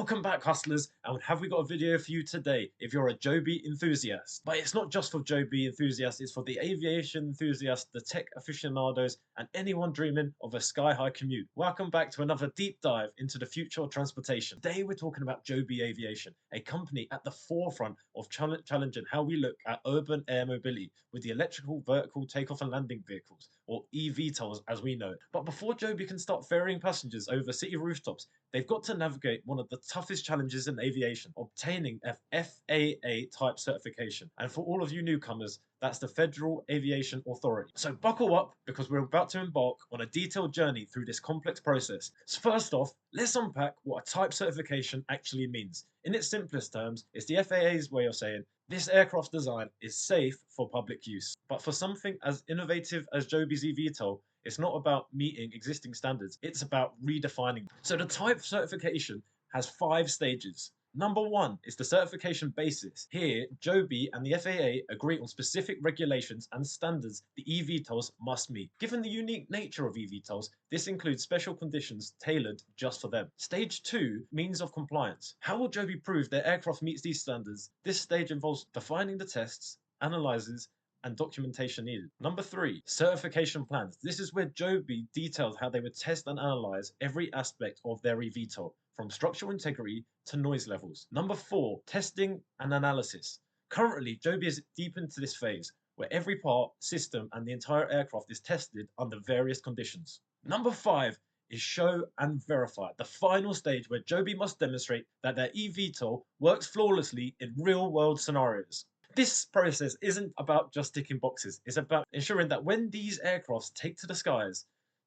Welcome back, hustlers, and have we got a video for you today if you're a Joby enthusiast? But it's not just for Joby enthusiasts, it's for the aviation enthusiasts, the tech aficionados, and anyone dreaming of a sky-high commute. Welcome back to another deep dive into the future of transportation. Today we're talking about Joby Aviation, a company at the forefront of challenging how we look at urban air mobility with the electrical vertical takeoff and landing vehicles, or eVTOLs as we know it. But before Joby can start ferrying passengers over city rooftops, they've got to navigate one of the toughest challenges in aviation, obtaining a FAA type certification. And for all of you newcomers, that's the Federal Aviation Authority. So buckle up because we're about to embark on a detailed journey through this complex process. So first off, let's unpack what a type certification actually means. In its simplest terms, it's the FAA's way of saying this aircraft design is safe for public use. But for something as innovative as Joby's eVTOL, it's not about meeting existing standards, it's about redefining. So the type certification has 5 stages. Number 1 is the certification basis. Here, Joby and the FAA agree on specific regulations and standards the eVTOLs must meet. Given the unique nature of eVTOLs, this includes special conditions tailored just for them. Stage 2, means of compliance. How will Joby prove their aircraft meets these standards? This stage involves defining the tests, analyzes, and documentation needed. Number 3, certification plans. This is where Joby details how they would test and analyze every aspect of their eVTOL, from structural integrity to noise levels. Number 4, testing and analysis. Currently, Joby is deep into this phase, where every part, system, and the entire aircraft is tested under various conditions. Number 5 is show and verify, the final stage where Joby must demonstrate that their eVTOL works flawlessly in real-world scenarios. This process isn't about just ticking boxes, it's about ensuring that when these aircrafts take to the skies,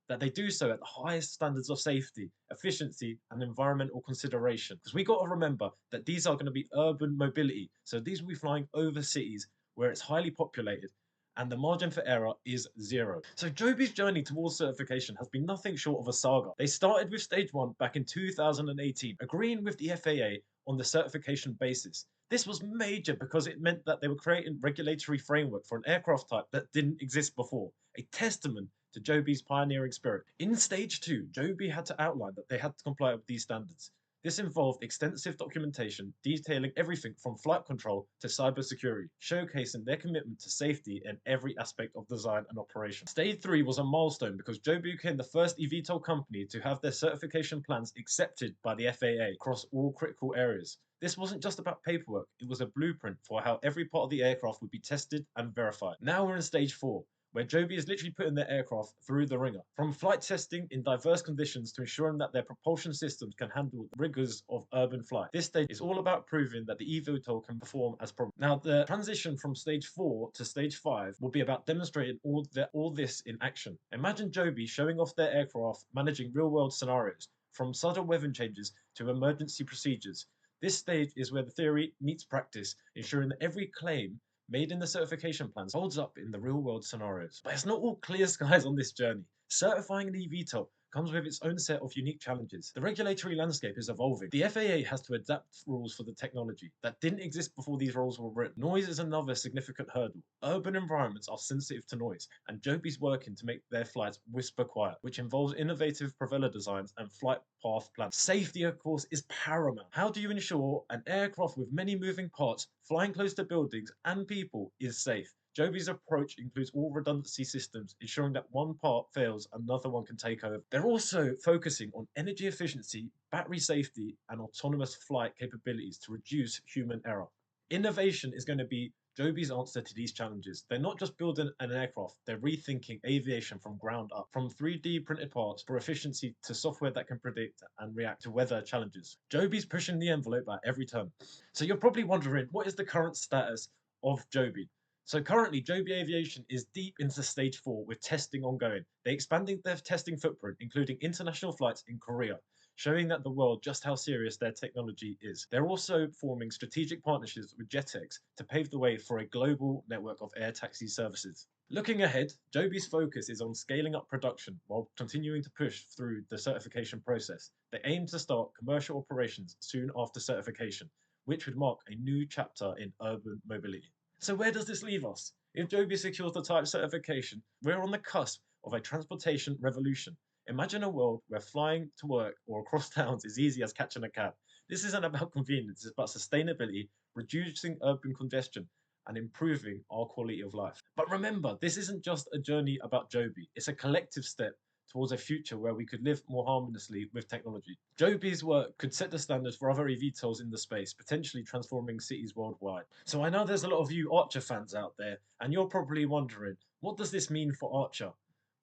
that they do so at the highest standards of safety, efficiency, and environmental consideration. Because we got to remember that these are going to be urban mobility, so these will be flying over cities where it's highly populated, and the margin for error is 0. So Joby's journey towards certification has been nothing short of a saga. They started with stage 1 back in 2018, agreeing with the FAA on the certification basis. This was major because it meant that they were creating regulatory framework for an aircraft type that didn't exist before, a testament to Joby's pioneering spirit. In stage 2, Joby had to outline that they had to comply with these standards. This involved extensive documentation detailing everything from flight control to cybersecurity, showcasing their commitment to safety in every aspect of design and operation. Stage 3 was a milestone because Joby became the first eVTOL company to have their certification plans accepted by the FAA across all critical areas. This wasn't just about paperwork, it was a blueprint for how every part of the aircraft would be tested and verified. Now we're in stage 4, where Joby is literally putting their aircraft through the ringer. From flight testing in diverse conditions to ensuring that their propulsion systems can handle the rigors of urban flight. This stage is all about proving that the eVTOL can perform as promised. Now, the transition from stage 4 to stage 5 will be about demonstrating all this in action. Imagine Joby showing off their aircraft managing real-world scenarios, from sudden weather changes to emergency procedures. This stage is where the theory meets practice, ensuring that every claim made in the certification plans holds up in the real world scenarios. But it's not all clear skies on this journey. Certifying an eVTOL comes with its own set of unique challenges. The regulatory landscape is evolving. The FAA has to adapt rules for the technology that didn't exist before these rules were written. Noise is another significant hurdle. Urban environments are sensitive to noise, and Joby's working to make their flights whisper quiet, which involves innovative propeller designs and flight path plans. Safety, of course, is paramount. How do you ensure an aircraft with many moving parts, flying close to buildings and people, is safe? Joby's approach includes all redundancy systems, ensuring that one part fails, another one can take over. They're also focusing on energy efficiency, battery safety, and autonomous flight capabilities to reduce human error. Innovation is going to be Joby's answer to these challenges. They're not just building an aircraft, they're rethinking aviation from ground up, from 3D printed parts for efficiency to software that can predict and react to weather challenges. Joby's pushing the envelope at every turn. So you're probably wondering, what is the current status of Joby? So currently, Joby Aviation is deep into stage 4 with testing ongoing. They're expanding their testing footprint, including international flights in Korea, showing that the world just how serious their technology is. They're also forming strategic partnerships with JetX to pave the way for a global network of air taxi services. Looking ahead, Joby's focus is on scaling up production while continuing to push through the certification process. They aim to start commercial operations soon after certification, which would mark a new chapter in urban mobility. So where does this leave us? If Joby secures the type certification, we're on the cusp of a transportation revolution. Imagine a world where flying to work or across towns is easy as catching a cab. This isn't about convenience, it's about sustainability, reducing urban congestion, and improving our quality of life. But remember, this isn't just a journey about Joby, it's a collective step towards a future where we could live more harmoniously with technology. Joby's work could set the standards for other eVTOLs in the space, potentially transforming cities worldwide. So I know there's a lot of you Archer fans out there, and you're probably wondering, what does this mean for Archer?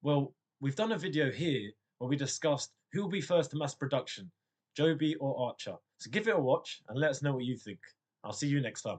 Well, we've done a video here where we discussed who will be first to mass production, Joby or Archer. So give it a watch and let us know what you think. I'll see you next time.